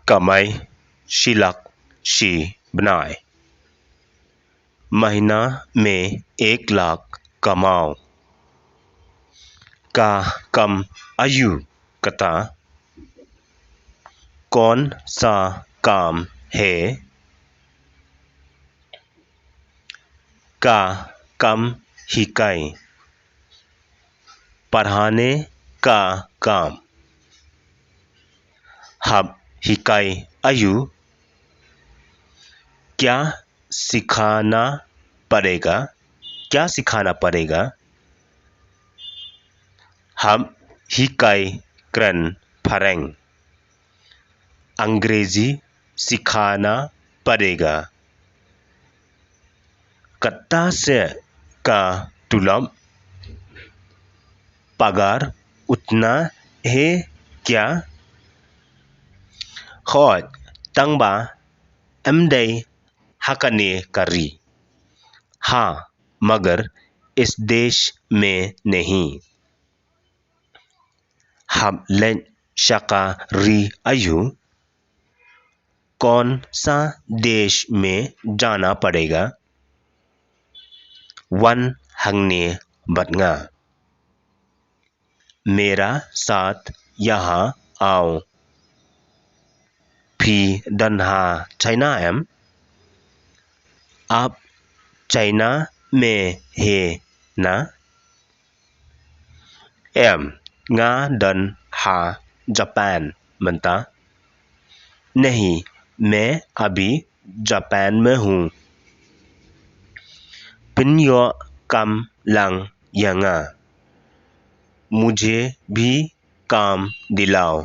कमाई शिलक शी बनाए। महीना में 1 लाख कमाओ। का कम आयु कता कौन सा काम है। का कम हिकाई पढ़ाने का काम। हब हिकाई आयु क्या सिखाना पड़ेगा। क्या सिखाना पड़ेगा। हम हिकाई क्रन फरेंग अंग्रेजी सिखाना पड़ेगा। कत्ता से का तुलम पगार उतना है क्या। खौज तंगबा एमडे हकने करी। हाँ मगर इस देश में नहीं। हम लें शका री आयु कौन सा देश में जाना पड़ेगा। वन हंगने बदंगा मेरा साथ यहाँ आओ। फी दन्हा चाइना एम आप चाइना में है ना। एम nga दन हा जापान मनता नहीं मैं अभी जापान में हूँ। पिन्यो कम लंग यंगा मुझे भी काम दिलाओ।